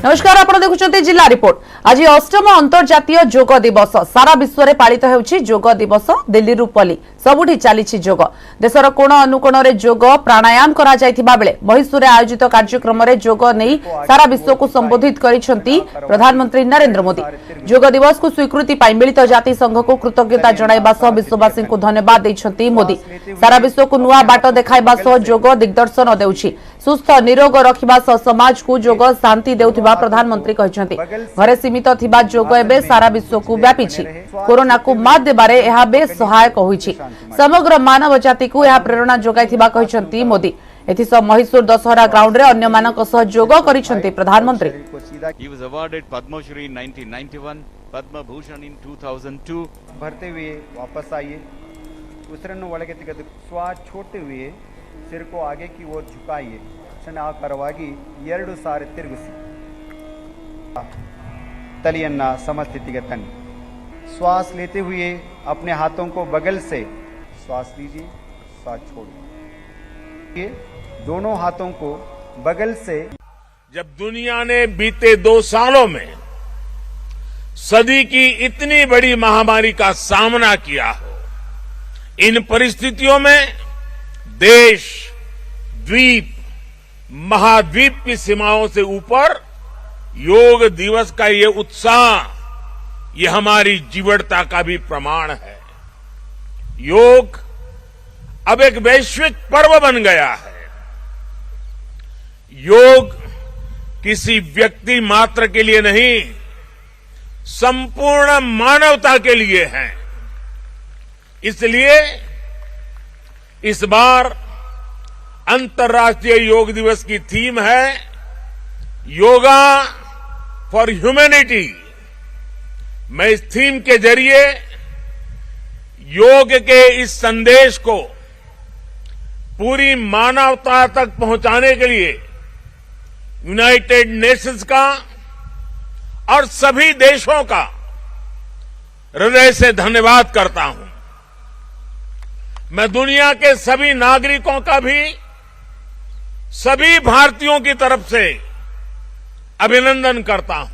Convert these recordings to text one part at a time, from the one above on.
नमस्कार, आप देखुछन्ते जिला रिपोर्ट। आज 8म अंतर्जातीय योग दिवस सारा विश्व में पालित होउछि। योग दिवस दिल्ली रु पली सबुठी चलीछि योग। देशर कोण अनुकोण रे योग प्राणायाम करा जायथिबा बेले महिसूर आयोजित कार्यक्रम रे योग नहीं सारा विश्व को संबोधित करिसेंती प्रधानमंत्री नरेंद्र मोदी। योग दिवस को स्वीकृति पाई मिलित जाति संघ को कृतज्ञता जणाइबा सह विश्ववासी को धन्यवाद दैछंती मोदी। सारा विश्व को नुआ बाट देखाइबा सह योग दिग्दर्शन देउछि। सुस्थ निरोग रखिबा सह समाज को योग शांति देउथिबा प्रधानमंत्री कहछंती। घरे सीमित थिबा योग एबे सारा विश्व को व्यापीछि। कोरोना को मात देबारे एहा बेस सहायक होइछि। समग्र मानव जाति को यह प्रेरणा जोगाइथिबा कहछंती मोदी। एथिस महिसूर दशहरा ग्राउंड रे अन्य मानक सह योग करिसेंती प्रधानमंत्री। He was awarded Padma Shri in 1991, Padma Bhushan in 2002. भरते हुए वापस आइए। उसिरನ್ನು ಒಳಗೆ ತೆಗೆದು ಶ್ವಾಸ छोड़ते हुए सिर को आगे की ओर झुकाइए। ಆಕಾರವಾಗಿ 2 ಸಾರಿ ತಿರುಗಿಸಿ तलियन्ना समस्थिति तन्नी। श्वास लेते हुए अपने हाथों को बगल से श्वास लीजिए, श्वास छोड़िए। दोनों हाथों को बगल से। जब दुनिया ने बीते 2 सालों में सदी की इतनी बड़ी महामारी का सामना किया हो, इन परिस्थितियों में देश, द्वीप, महाद्वीप की सीमाओं से ऊपर योग दिवस का ये उत्साह, ये हमारी जीवटता का भी प्रमाण है। योग अब एक वैश्विक पर्व बन गया है। योग किसी व्यक्ति मात्र के लिए नहीं, संपूर्ण मानवता के लिए है। इसलिए इस बार अंतर्राष्ट्रीय योग दिवस की थीम है योगा फॉर ह्यूमैनिटी। मैं इस थीम के जरिए योग के इस संदेश को पूरी मानवता तक पहुंचाने के लिए यूनाइटेड नेशंस का और सभी देशों का हृदय से धन्यवाद करता हूं। मैं दुनिया के सभी नागरिकों का भी सभी भारतीयों की तरफ से अभिनंदन करता हूं।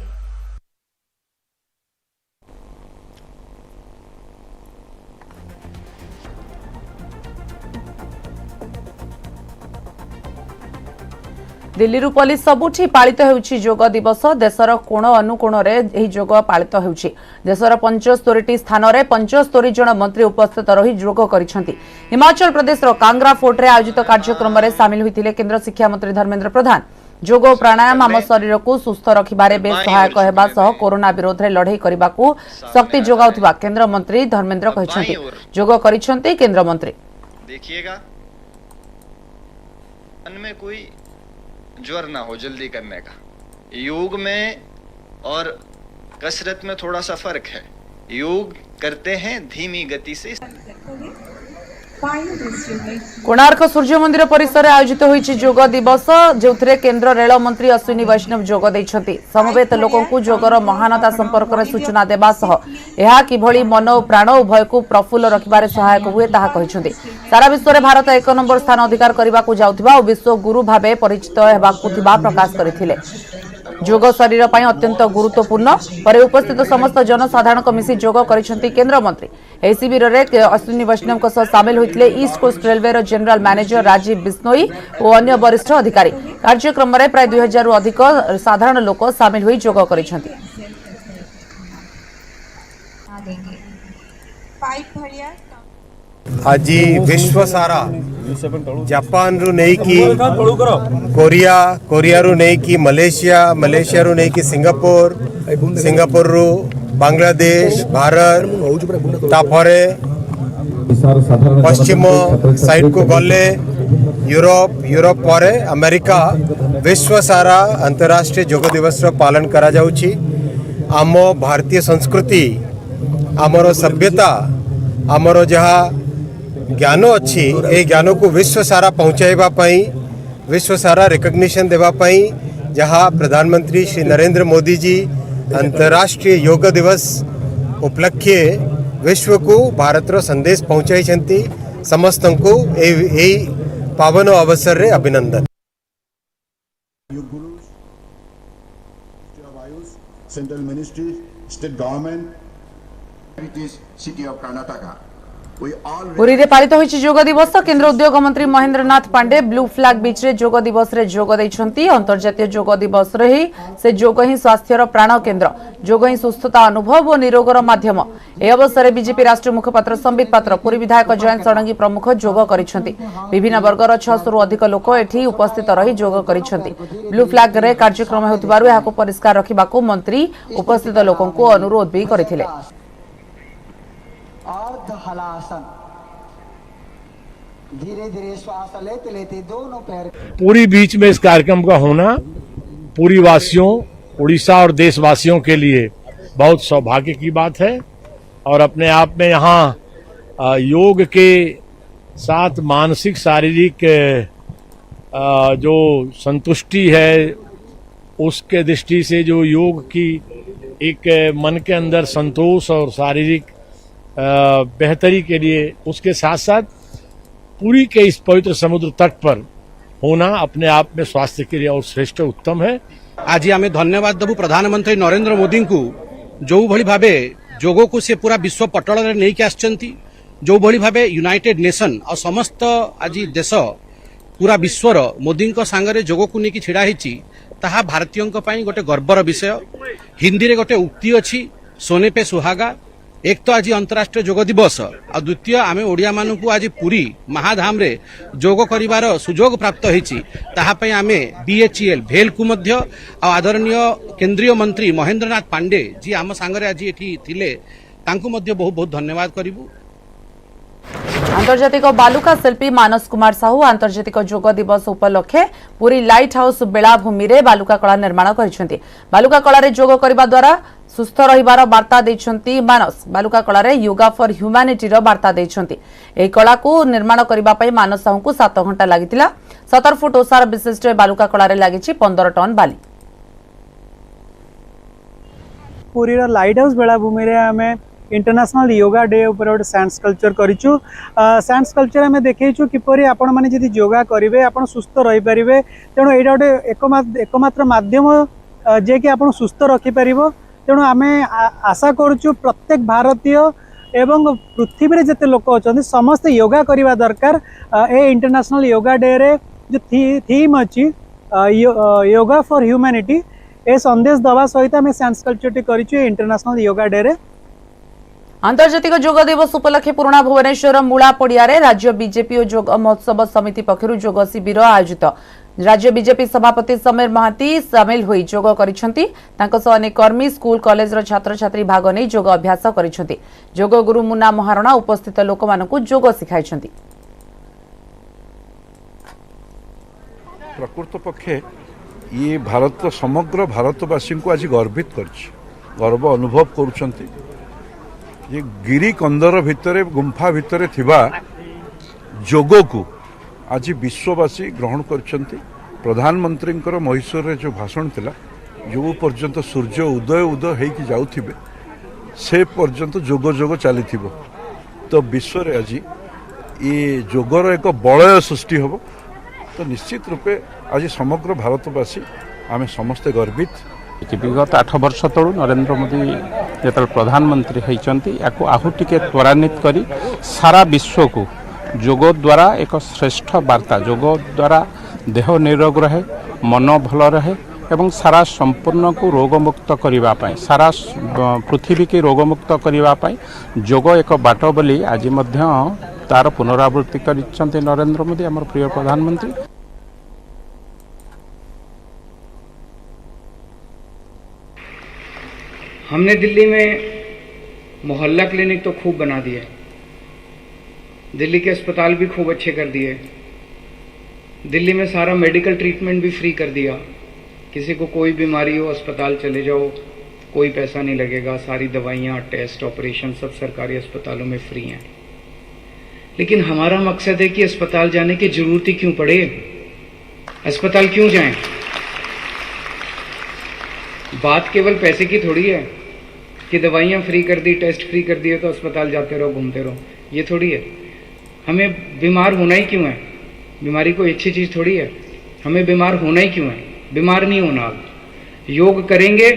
दिल्ली रु पुलिस सबुठी पालित होउछि योग दिवस। देशर कोण अनुकोण रे एही योग पालित होउछि। देशर 75 स्थान रे 75 जन मंत्री उपस्थित रही योग करिसेंती। हिमाचल प्रदेश रो कांगरा फोर्ट रे आयोजित कार्यक्रम रे शामिल होइथिले केंद्र शिक्षा मंत्री धर्मेंद्र प्रधान। योग प्राणायाम आम शरीर को सुस्थ रखिबारे बेस सहायक हेबा सह कोरोना विरोध रे लड़ाई करिबाकू शक्ति जोगाउथिबा केंद्र मंत्री धर्मेंद्र कहिसेंती। योग करिसेंती केंद्र मंत्री। देखिएगा मन में कोई ज्वर ना हो जल्दी करने का। योग में और कसरत में थोड़ा सा फर्क है। योग करते हैं धीमी गति से। कोणार्क सूर्य मंदिर परिसर आयोजित होइछि योग दिवस, जोथरे केंद्र रेल मंत्री अश्विनी वैष्णव योग दैछंती। समवेत लोकों को योगर महानता संपर्क में सूचना देबा सह एहा किभଳି मन और प्राण उभय को प्रफुल्ल रखिबारे सहायक हुए ताहा कहिसेंती। सारा विश्व में भारत 1 नंबर स्थान अधिकार करबाकू जाउथिबा और विश्व गुरु भावे परिचित हेबाकू थिबा प्रकाश करथिले। योग शरीर पर अत्यंत गुरुत्वपूर्ण। पर उपस्थित समस्त जनसाधारण को मिसी योग करिसेंती केंद्र मंत्री। एही शिविर रे अश्विनी वैष्णव को शामिल होइथिले ईस्ट कोस्ट रेलवे रो जनरल मैनेजर राजीव बिश्नोई और अन्य वरिष्ठ अधिकारी। कार्यक्रम में प्राय 2000 रु अधिक साधारण लोक शामिल होई योग करिसेंती। आज विश्व सारा जापान रु नहीं की कोरिया रु नहीं की मलेशिया रु नहीं की सिंगापुर रु बांग्लादेश भारत तापरे पश्चिम साइड को गले यूरोप परे अमेरिका विश्व सारा अंतर्राष्ट्रीय योग दिवस रो पालन करा जाउछि। आम भारतीय संस्कृति आमर सभ्यता आमर जहाँ ज्ञान अच्छी ए ज्ञान को विश्व सारा पहुँचाइबा पई, विश्व सारा रिकग्निशन देवा पई जहाँ प्रधानमंत्री श्री नरेंद्र मोदी जी अंतर्राष्ट्रीय योग दिवस उपलक्षे विश्व को भारत रो संदेश पहुँचाई। समस्त को ए पावन अवसर रे अभिनंदन। of Ayush, Central Ministry, State Government, which is City of Karnataka. We all Puri रे पालित होइछि जोग दिवस केंद्र उद्योग मंत्री Mahendra Nath Pandey blue flag beach रे जोग दिवस रे जोग दैछंती अंतर्जातीय जोग दिवस रे ही से जोग ही स्वास्थ्यर प्राण केंद्र जोग ही सुस्थता अनुभव और निरोगर माध्यम ए अवसर में बीजेपी राष्ट्रीय मुखपात्र संबित पात्र पुरी विधायक जयंत षडंगी प्रमुख जोग करिसेंती विभिन्न वर्गर 600 रु अधिक लोक एठी उपस्थित रही जोग करिसेंती ब्लू फ्लैग रे कार्यक्रम हेउतिबारु याको परिष्कार रखिबाकू मंत्री उपस्थित लोकन को अनुरोध भी करथिले अर्ध हलासन धीरे धीरे श्वास लेते लेते दोनों पैर पूरी बीच में इस कार्यक्रम का होना पूरी वासियों उड़ीसा और देशवासियों के लिए बहुत सौभाग्य की बात है और अपने आप में यहाँ योग के साथ मानसिक शारीरिक जो संतुष्टि है उसके दृष्टि से जो योग की एक मन के अंदर संतोष और शारीरिक बेहतरी के लिए उसके साथ साथ पुरी के इस पवित्र समुद्र तट पर होना अपने आप में स्वास्थ्य के लिए और श्रेष्ठ उत्तम है। आज आम धन्यवाद देवु प्रधानमंत्री नरेंद्र मोदी को जो भली भावे जोग को से पूरा विश्व पटल में नहीं आसचंती जो भली भावे यूनाइटेड नेशन और समस्त आज देश पूरा विश्वर मोदी सांगरे जोग को लेकिन छिड़ा होती ताहा भारतीयों गोटे गर्वर विषय हिंदी रे गोटे उक्ति अच्छी सोने पे सुहागा एक तो आज अंतर्राष्ट्रीय योग दिवस और द्वितीय आम ओडिया मानू आज पुरी महाधाम रे योग करिवार सुजोग प्राप्त होईची ताहा पई आमे बीएचईएल भेल को मध्य आदरणीय केंद्रीय मंत्री महेंद्र नाथ पांडे जी आम सांगरे आज एठी थिले तांको मध्य बहुत बहुत धन्यवाद करिवु। आंतर्जातिक बालुका शिल्पी मानस कुमार साहू आंतर्जातिक जोग दिवस उपलक्षे पुरी लाइट हाउस बेलाभूमि रे बालुका कला निर्माण करिसेंती बालुका कला रे जोग करबा द्वारा सुस्थ रहिबार वार्ता दैछंती मानस बालुका कला रे योगा फॉर ह्यूमैनिटी रो वार्ता दैछंती एही कला को निर्माण करबा पई मानस साहू को 7 घंटा लागितिला 17 फुट ओसार विशिष्ट बालुका कला रे लागिछि 15 टन बाली। पुरी रो लाइट हाउस बेलाभूमि रे हमें इंटरनेशनल योगा डे ऊपर गोटे सैंस कल्चर करिछु सैंस कल्चर आम देखु किपरि आपण माने जदि योगा करेंगे आप सुस्थ रही पारे तेणु यहाँ गोटे एकमात्र माध्यम जे कि आप सुस्थ रखिपर तेणु आम आशा करुचु प्रत्येक भारतीय एवं पृथ्वी रे जते लोक अच्छा समस्ते योगा करवा दरकार ए इंटरनेशनल योगा डे रे जो थीम अच्छी योगा फॉर ह्यूमैनिटी ए संदेश दवा सहित आम सैंस कल्चर टी करिछु इंटरनेशनल योगा डे रे। आंतर्जातिक जोग दिवस उपलक्षे पुराणा भुवनेश्वर मूला पड़िया राज्य बीजेपी और जोग महोत्सव समिति पक्षरु जोग शिविर आयोजित राज्य बीजेपी सभापति समीर महांती सामिल होई जोग करिसेंती तांको सह अनेक कर्मी स्कूल कॉलेज रो छात्र छात्री भाग नै जोग अभ्यास करिसेंती जोग गुरु मुन्ना महारणा उपस्थित लोक मानकु जोग सिखाइसेंती। प्रकृत पक्षे ये भारत समग्र भारतवासी को आज गर्वित करछि गर्व अनुभव करुछंती ये गिरी कंदर भितरे गुंफा भितरे थिबा जोग को आज विश्ववासी ग्रहण करछंती। प्रधानमंत्री मैसूर रे जो भाषण थिला जो पर्यंत सूर्य उदय उदय हेकि जाउथिबे से पर्यंत जोग जोग चलीथिबो तो विश्व रे आज ये जोगर एक बलय सृष्टि होबो तो निश्चित रूपे आज समग्र भारतवासी आमे समस्ते गर्वित। विगत 8 वर्ष तलू नरेंद्र मोदी जो प्रधानमंत्री होती आहु टिके त्वरान्वित करी सारा विश्व को जोग द्वारा एक श्रेष्ठ वार्ता जोग द्वारा देह निरोग रहे मन भल रहे एवं सारा संपूर्ण को रोगमुक्त करने सारा पृथ्वी की रोगमुक्त करने जोग एक बाट बोली आज तार पुनरावृत्ति कर नरेंद्र मोदी आम प्रिय प्रधानमंत्री। हमने दिल्ली में मोहल्ला क्लिनिक तो खूब बना दिए, दिल्ली के अस्पताल भी खूब अच्छे कर दिए, दिल्ली में सारा मेडिकल ट्रीटमेंट भी फ्री कर दिया। किसी को कोई बीमारी हो अस्पताल चले जाओ, कोई पैसा नहीं लगेगा, सारी दवाइयाँ टेस्ट ऑपरेशन सब सरकारी अस्पतालों में फ्री हैं। लेकिन हमारा मकसद है कि अस्पताल जाने की जरूरत ही क्यों पड़े, अस्पताल क्यों जाएं? बात केवल पैसे की थोड़ी है कि दवाइयाँ फ्री कर दी, टेस्ट फ्री कर दिए तो अस्पताल जाते रहो, घूमते रहो, ये थोड़ी है। हमें बीमार होना ही क्यों है? बीमारी कोई अच्छी चीज़ थोड़ी है। हमें बीमार होना ही क्यों है? बीमार नहीं होना। योग करेंगे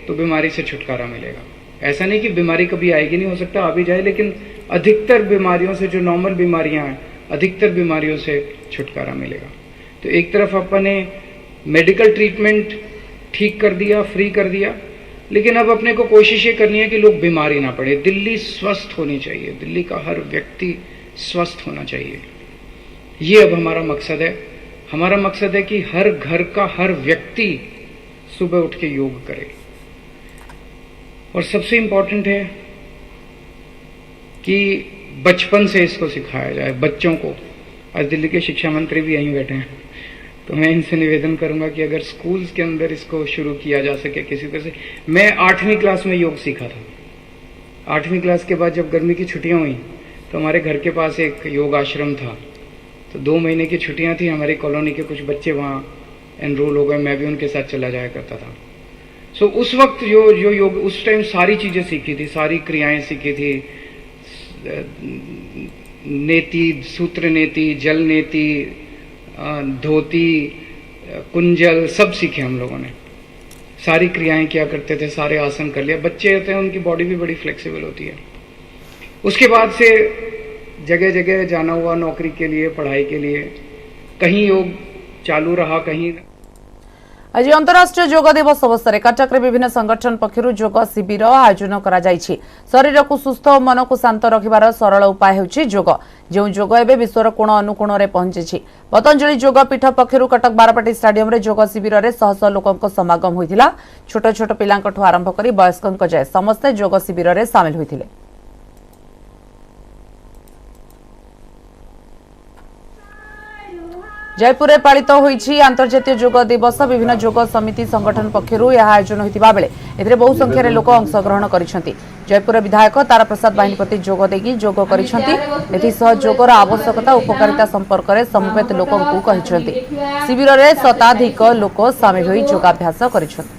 तो बीमारी से छुटकारा मिलेगा। ऐसा नहीं कि बीमारी कभी आएगी नहीं, हो सकता आ भी जाए, लेकिन अधिकतर बीमारियों से, जो नॉर्मल बीमारियां हैं, अधिकतर बीमारियों से छुटकारा मिलेगा। तो एक तरफ अपने मेडिकल ट्रीटमेंट ठीक कर दिया, फ्री कर दिया, लेकिन अब अपने को कोशिश ये करनी है कि लोग बीमार ही ना पड़े। दिल्ली स्वस्थ होनी चाहिए, दिल्ली का हर व्यक्ति स्वस्थ होना चाहिए, ये अब हमारा मकसद है। हमारा मकसद है कि हर घर का हर व्यक्ति सुबह उठ के योग करे। और सबसे इंपॉर्टेंट है कि बचपन से इसको सिखाया जाए बच्चों को। आज दिल्ली के शिक्षा मंत्री भी यहीं बैठे हैं, तो मैं इनसे निवेदन करूंगा कि अगर स्कूल्स के अंदर इसको शुरू किया जा सके किसी तरह से। मैं 8वीं क्लास में योग सीखा था। 8वीं क्लास के बाद जब गर्मी की छुट्टियां हुई तो हमारे घर के पास एक योग आश्रम था, तो 2 महीने की छुट्टियां थी, हमारी कॉलोनी के कुछ बच्चे वहाँ एनरोल हो गए, मैं भी उनके साथ चला जाया करता था। सो उस वक्त जो योग, उस टाइम सारी चीज़ें सीखी थी, सारी क्रियाएं सीखी थी, नेति, सूत्र नेति, जल नेति, धोती, कुंजल, सब सीखे हम लोगों ने। सारी क्रियाएं किया करते थे, सारे आसन कर लिया। बच्चे होते हैं, उनकी बॉडी भी बड़ी फ्लेक्सिबल होती है। उसके बाद से जगह जगह जाना हुआ नौकरी के लिए, पढ़ाई के लिए, कहीं योग चालू रहा, कहीं। आज अंतर्राष्ट्रीय योग दिवस अवसर में कटक में विभिन्न संगठन पक्षर योग शिविर आयोजन कर शरीर को सुस्थ और मन को शांत रखिबार सरल उपाय होछि योग। जो योग एवं विश्वर कोण अनुकोण में पहुंची। पतंजलि योग पीठ पक्षर कटक बारपाटी स्टाडियम रे योग शिविर में शह शह लोकों समागम होइथिला। छोट छोट पिलांकठू आरंभ करी वयस्कंक जाए समस्ते योग शिविर में सामिल होइथिले। जयपुर में पालित होइछि अंतर्जातीय योग दिवस। विभिन्न योग समिति संगठन पक्षरु यह आयोजन होइतिबा बेले एथिरे बहु संख्यार लोक अंशग्रहण करिसेंति। जयपुर विधायक तारा प्रसाद बाहिनीपति योग देगी योग करिसेंति। एथिसह योगर आवश्यकता उपकारिता संपर्क में समवेत लोकंकु कहिसेंति। शिविर में शताधिक लोक सामिल होई योगाभ्यास करिसेंति।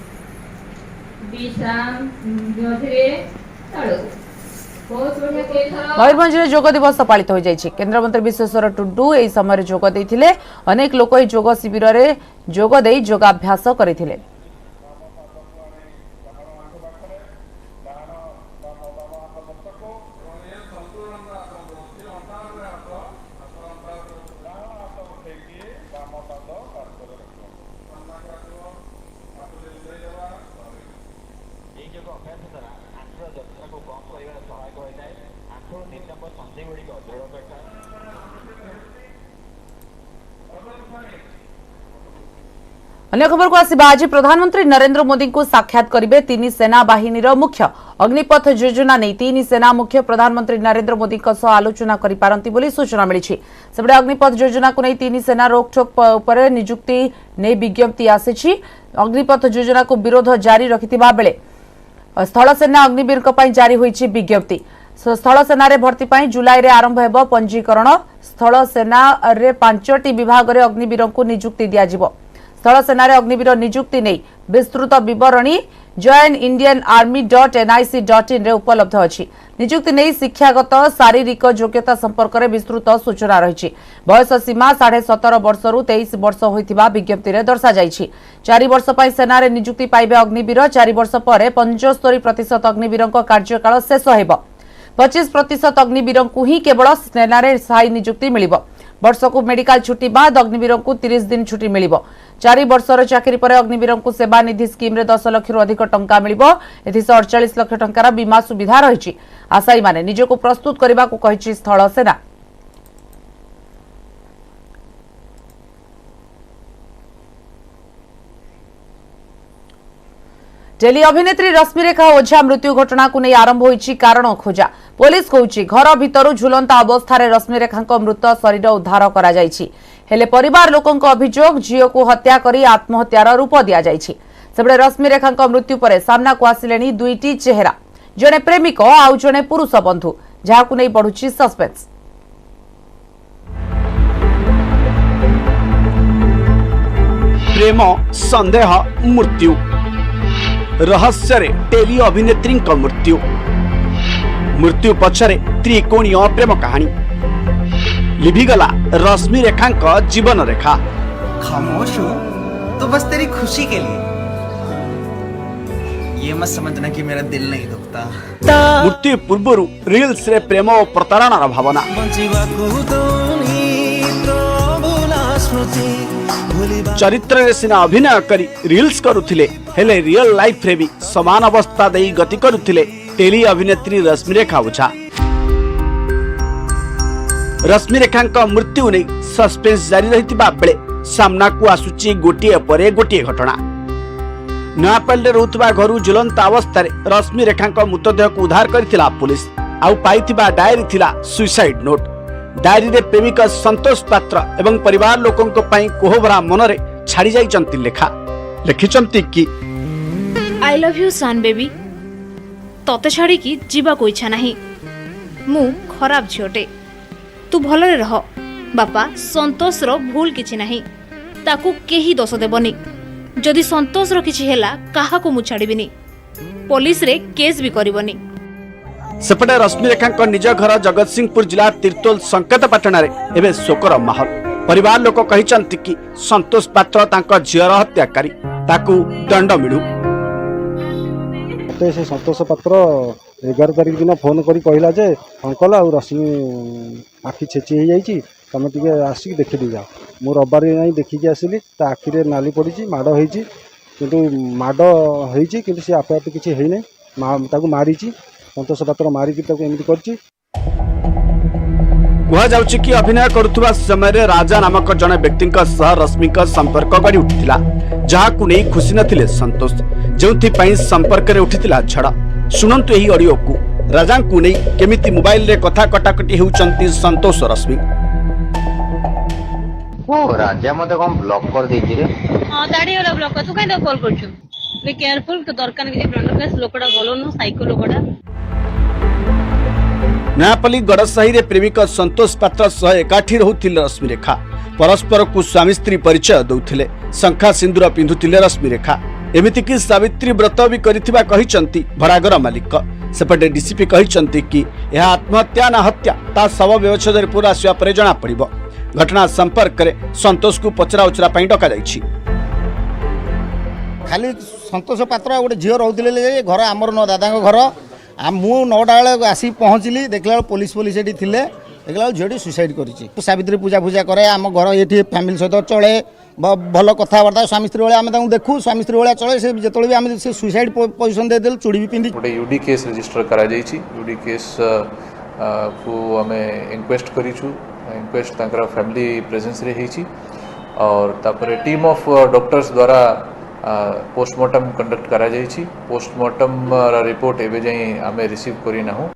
मयूरभंज में योग दिवस पालित हो जाइछि। केंद्रमंत्री विश्वेश्वर टुडू एही समय योग देथिले। अनेक लोक एही योग शिविर में योग देई योगाभ्यास करिथिले। अन्य खबर को आसिबा। आज प्रधानमंत्री नरेंद्र मोदी को साक्षात करिबे 3 सेना बाहिनीर मुख्य। अग्निपथ योजना नहीं 3 सेना मुख्य प्रधानमंत्री नरेंद्र मोदी आलोचना करि पारंती बोली सूचना मिली। सेबडे अग्निपथ योजना को नहीं 3 सेना रोकठोक उपर नियुक्ति नहीं विज्ञप्ति आसी। अग्निपथ योजना को विरोध जारी रखिथिबा बेले स्थल सेना अग्निवीर पई जारी होईछि विज्ञप्ति। स्थल सेना रे भर्ती पई जुलाई रे आरंभ हेबो पंजीकरण। स्थल सेना रे 5टी विभाग रे अग्निवीर को नियुक्ति दिया जिवो। स्थल सेना रे अग्निवीर नियुक्ति नहीं विस्तृत विवरणी joinindianarmy.nic.in रे उपलब्ध अछि। नियुक्ति नहीं शिक्षागत शारीरिक योग्यता संपर्क में विस्तृत सूचना रही। बयस सीमा 17.5 वर्ष रु 23 वर्ष होइथिबा विज्ञप्ति रे दर्शा जाइछि। 4 वर्ष पई सेना रे नियुक्ति पाइबे अग्निवीर। 4 वर्ष पर 75% अग्निवीरक कार्यकाल शेष हेबो। 25% अग्निवीर को ही केवल सेना रे स्थायी नियुक्ति मिलिबो। वर्ष को मेडिकल छुट्टी बाद अग्निवीर को 30 दिन छुट्टी मिलिबो। 4 वर्षर चाकरी पर अग्निवीर को सेवा निधि स्कीम रे 10 लाख रु अधिक टंका मिलिबो। एथिस 48 लाख टंकार बीमा सुविधा रही। आशायी माने निजको प्रस्तुत करने को कहिछि स्थल सेना। टेली अभिनेत्री रश्मिरेखा ओझा मृत्यु घटना को नहीं आरंभ होइछि कारण खोजा। पुलिस कहूछि घर भितर झुलंता अवस्था रश्मिरेखा मृत शरीर उद्धार करा जाइछि। हेले परिवार लोकंक अभियोग झील को हत्या करी आत्महत्यार रूप दिया जाइछि। सेबडे रश्मिरेखा मृत्यु पर सामना को आसिलेनी 2टी चेहरा, जड़े प्रेमिक आउ जड़े पुरुष बंधु, जहां नहीं बढ़ुछि सस्पेंस। प्रेम संदेह मृत्यु रहस्य रे टेली अभिनेत्री मृत्यु मृत्यु पछरे त्रिकोणीय प्रेम कहानी लिभिगला रश्मिरेखा जीवन रेखा। खामोश हूँ तो बस तेरी खुशी के लिए, ये मत समझना कि मेरा दिल नहीं दुखता। मृत्यु पूर्व रिल्स रे प्रेम और प्रतारणा भावना चरित्र रे सिना अभिनय करी रिल्स करुथिले हेले रियल लाइफ रे भी समान अवस्था देई गति करुथिले टेली अभिनेत्री रश्मिरेखा ओझा। रश्मिरेखा मृत्यु नहीं सस्पेंस जारी रहितिबा बेले सामना को आसुची गोटिए परे गोटिए घटना। नयापल्ली रोहुतबा घरु झुलंता अवस्था रश्मिरेखा मृतदेह को उद्धार करथिला पुलिस। आउ पाइथिबा डायरी थिला सुसाइड नोट। डायरी रे प्रेमिक संतोष पात्र एवं परिवार लोकन को पई कोहभरा मनरे छाड़ी जाइचंती लेखा लिखिचंती कि I love you son baby तते छाड़ी की जीवा को इच्छा नहीं मु खराब झियोटे तू भलरे रह बापा संतोष रो भूल किछि नहीं ताकू केही दोष देबनी जदि संतोष रो किछि हेला काहा को मु छाड़ीबिनी पुलिस रे केस भी करबनी। सेपटे रश्मिरेखा निज घर जगतसिंहपुर जिला तिर्तोल संकेतपाटना रे एबे शोकर माहौल। परिवार लोक कहिचंती कि संतोष पात्र तांको झियर हत्याकारी ताकू दंड मिलू। से संतोष पात्र 11 तारिख दिन फोन करी कहला जे अंकल आ रश्मि आखि छेची हो जाइए तुम टे आसिक देखी जाओ। मु रविवार नहीं देखिकी आसली ता आखि रे नाली पड़ी माड़ होती किंतु माड़ होती किंतु सी आपे आपे किसी है ताकू मारी संतोष पात्र मारिकी एमती कर। कहुछि कि अभिनय करुवा समय राजा नामक जड़े व्यक्ति रश्मि संपर्क गढ़ी उठिला जहां नहीं खुशी नथिले संतोष जो संपर्क रे उठिला झड़। शुणंतु यही ऑडियो को राजा को नहीं केमिति मोबाइल रे कथा कटाकटी होउचंती संतोष रश्मि। ओ राजा मते कोन ब्लॉक कर देछि रे। हां दाडी वाला ब्लॉक तू काहे कॉल करछु बे केयरफुल तो दरकार के ब्लंडर केस लोकड़ा बोलो न साइको लोकड़ा। नयापल्ली गड़साही रे प्रेमिक संतोष पात्र सह एकाठी रहुथिले रश्मिरेखा परस्पर को स्वामी स्त्री परिचय दउथिले शंखा सिंदूर पिंधुथिले रश्मिरेखा एमिति कि सावित्री व्रत भी करिथिबा कहिचंती भड़ाघर मालिक। सेपटे डीसीपी कहिचंती कि यह आत्महत्या ना हत्या ता शव व्यवच्छेद रिपोर्ट आसिया परे जणा पड़िबो। घटना संपर्क रे संतोष को पचरा उचरा पई डका जाइछि। खाली संतोष पात्र गोटे झील रोले घर आमर न दादा घर मु 9टा बेले आसी पहुँचली देखला पुलिस ये देखला झीटी सुसाइड कर सावित्री पूजा पूजा करे आम घर ये फैमिली सहित चले भल कथबार्ता स्वामी स्त्री भाई आम देखू स्वामी स्त्री भाई चले से जो भी आम सुसाइड पोजिशन देदेल चूड़ी भी पिंधि गोटे यूडी केस रजिस्टर करा यूडी केस को आम इंक्वेस्ट करूँ इंक्वेस्ट तांकर फैमिली प्रेजेंस रे होईची और तापर टीम ऑफ डॉक्टर्स द्वारा पोस्टमार्टम कंडक्ट करा जाइछि। पोस्टमार्टम रिपोर्ट एबे जाई आमे रिसीव करी ना हो।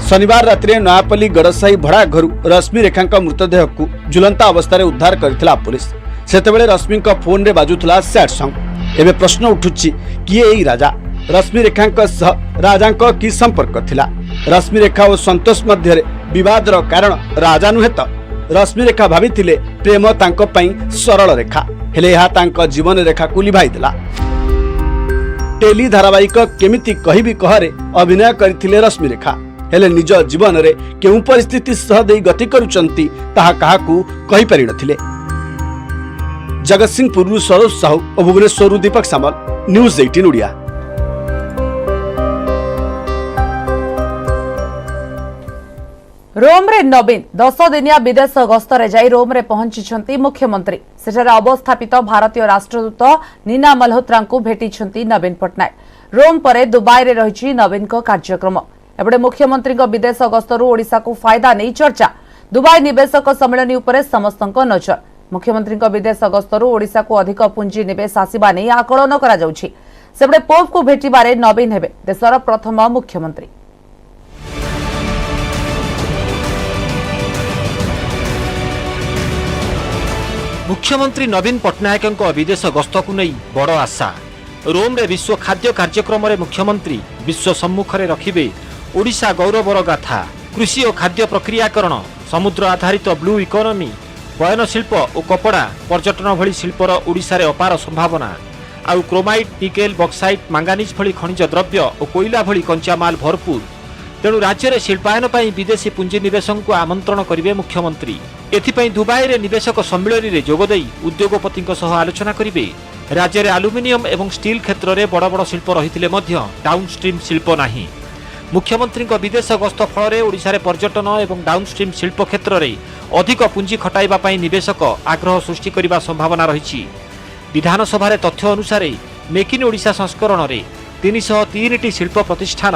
शनिवार रात्रि नयापल्ली गड़साही भड़ा घर रश्मिरेखा मृतदेह को झुलंता अवस्था रे उद्धार करथिला पुलिस। सेतेबेले रश्मि फोन रे बाजुथला सैड सॉन्ग। एबे प्रश्न उठुछि कि एई राजा रश्मिरेखा सह राजा की संपर्क थिला। रश्मिरेखा और संतोष मध्य रे विवाद रो कारण राजा नुहे तो रश्मिरेखा भाविथिले प्रेम तांको पई सरल रेखा हेले यह तांको जीवन रेखा को लिभाई देला। टेली धारावाहिक केमिति कहिबी कहरे अभिनय करथिले रश्मिरेखा हेले निज जीवन रे केउ परिस्थिति सह देई गति करूचंती ताहा काहाकू कहि पारि नथिले। जगतसिंहपुर सरोज साहू और भुवनेश्वर दीपक सामल न्यूज 18 ओडिया। रोम रे नवीन 10 दिनिया विदेश गस्तरे जाई रोम रे पहुंची मुख्यमंत्री सेठारे अवस्थापित भारतीय राष्ट्रदूत नीना मल्होत्रा को भेटी नवीन पट्टनायक। रोम परे दुबई रे रही नवीन को कार्यक्रम एबडे मुख्यमंत्री विदेश गस्तरु ओडिशा को फायदा नहीं चर्चा। दुबई निवेशक सम्मेलन उपरे समस्तक नजर। मुख्यमंत्री विदेश गस्तरु ओडिशा को अधिक पुंजी निवेश आसिबा नहीं आकलन करा जाउछि। सेबडे पोप को भेटिबारे नवीन हेबे देशर प्रथम मुख्यमंत्री। मुख्यमंत्री नवीन पट्टनायक विदेश गस्त को नहीं बड़ आशा। रोम रे विश्व खाद्य कार्यक्रम रे मुख्यमंत्री विश्व सम्मुख रे रखिबे ओडिशा गौरवर गाथा। कृषि और खाद्य प्रक्रियाकरण समुद्र आधारित ब्लू इकोनॉमी बयन शिल्प और कपड़ा पर्यटन भली शिल्पर ओडिशा रे अपार संभावना। आउ क्रोमाइट निकेल बक्साइट मांगानीज भली खनिज द्रव्य और कोयला भली कंचामाल भरपूर। तेणु राज्य में शिल्पायन पर विदेशी पुंजीनिवेश को आमंत्रण करेंगे मुख्यमंत्री। एथिपाई दुबई रे निवेशक सम्मेलन में जोगदे उद्योगपति आलोचना करेंगे। राज्य में आलुमिनियम एवं स्टील क्षेत्र में बड़ बड़ शिल्प रही डाउनस्ट्रीम शिल्प नहीं। मुख्यमंत्री विदेश गस्त फल ओडिशा रे पर्यटन एवं डाउनस्ट्रीम शिल्प क्षेत्र में अधिक पुंजी खटाइबा पई निवेशक आग्रह सृष्टि करने संभावना रही। विधानसभा तथ्य अनुसार मेक इन ओडिशा संस्करण में 303 शिल्प प्रतिष्ठान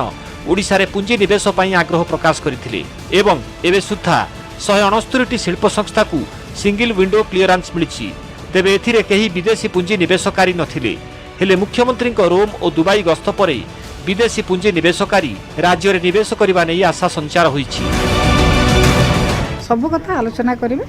ओडिशा रे पुंजी निवेश पई आग्रह प्रकाश करथिले एवं एबे सुद्धा 169 शिल्प संस्था को सिंगल विंडो क्लियरेंस मिली। तेबे एथिरे केही विदेशी पुंजी निवेशकारी नथिले। हेले मुख्यमंत्री रोम और दुबई गस्त पर विदेशी पुंजी निवेशकारी राज्य में निवेश करने नहीं आशा संचार होईछि। सब कथा आलोचना करेंगे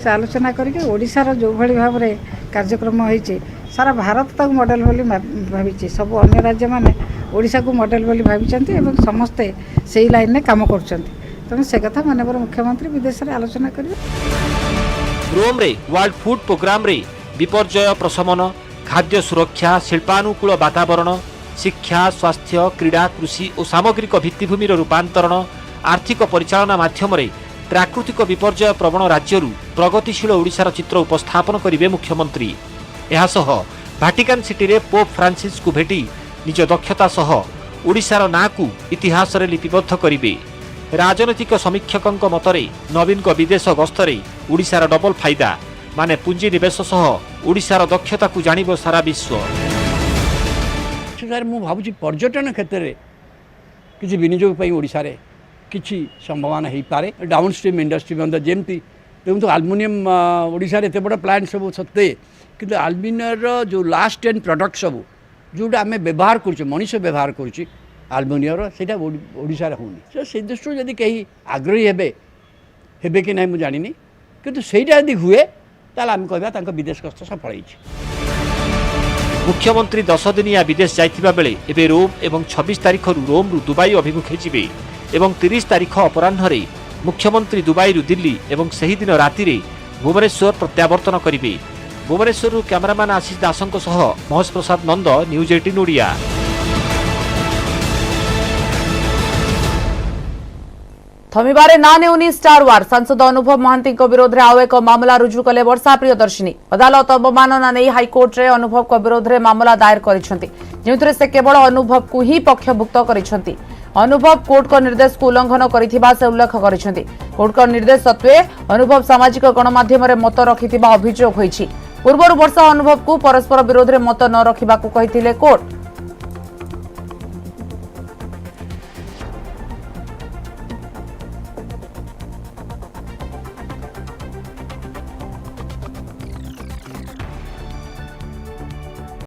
से आलोचना करके ओडिशार जो भली भाव में कार्यक्रम होइछि सारा भारत तक मॉडल बोली भावी सब अन्य राज्य माने ओडिशा को मॉडल बोली भावी एवं समस्ते से लाइन में काम करछन्ति। तेणु से कथा माननीय मुख्यमंत्री विदेश में आलोचना करेंगे। रोम रे वर्ल्ड फूड प्रोग्राम रे विपर्यय प्रशमन, खाद्य सुरक्षा, शिल्पानुकूल वातावरण, शिक्षा, स्वास्थ्य, क्रीड़ा, कृषि और सामग्रिक भित्तिभूमि रूपांतरण, आर्थिक परिचालना माध्यम प्राकृतिक विपर्यय प्रवण राज्य प्रगतिशील ओडिशार चित्र उपस्थापन करेंगे मुख्यमंत्री। एहासह भाटिकान सिटी रे पोप फ्रांसिस को भेटी निज दक्षता सह ओडिशार नाँ को इतिहास रे लिपिबद्ध करेंगे। राजनैतिक समीक्षकों मतरे नवीन को विदेश गस्तरे ओडिशार डबल फायदा माने पुंजी निवेश सह ओडिशार दक्षता को जानिबो सारा विश्व। सर मु भाबुची पर्यटन क्षेत्र में किसी विनियोग पर ओडिशा रे किसी संभावना हो पारे। डाउनस्ट्रीम इंडस्ट्री में जमती देखो आलुमिनियम ओडिशा रे एते बड़ प्लांट सब सत्ते किंतु आलुमिनियम जो लास्ट एंड प्रोडक्ट सब जोटा आम व्यवहार कर मनीष व्यवहार कर आलुमिनियम सेटा ओडिशा रे होनी। से दृष्टि जदि कहीं आग्रही हेबे कि नहीं मुझे जानी किंतु सेटा यदि हुए ताल आम कहवा विदेश गस्त सफल होइछि। मुख्यमंत्री 10 दिनिया विदेश जाइथिबा बेले एबे रोम एवं 26 तारिख रोम रु दुबई अभिमुखे जिबे एवं 30 तारिख अपराह्न मुख्यमंत्री दुबई रु दिल्ली एवं सही दिन राति रे भुवनेश्वर प्रत्यावर्तन करिवे। भुवनेश्वर कैमरामैन आशीष दासंक सह महेश प्रसाद नंद, न्यूज 18 ओडिया। थमिबारे ना नेउनी स्टार वार सांसद अनुभव महांती विरोध में आउ एक मामला रुजु कले वर्षा प्रियदर्शिनी। अदालत अवमानना नहीं हाइकोर्ट रे अनुभव को विरोध में मामला दायर करिसेंती, जेउथिरे से केवल अनुभव को ही पक्षभुक्त करिसेंती। अनुभव कोर्ट को निर्देश को उल्लंघन करिथिबा से उल्लेख करिसेंती। कोर्ट को निर्देश सत्वे अनुभव सामाजिक गणमाध्यम रे मत रखिथिबा अभियोग होईछि। पूर्व वर्षा अनुभव को परस्पर विरोध में मत न रखिबा को कहिथिले कोर्ट।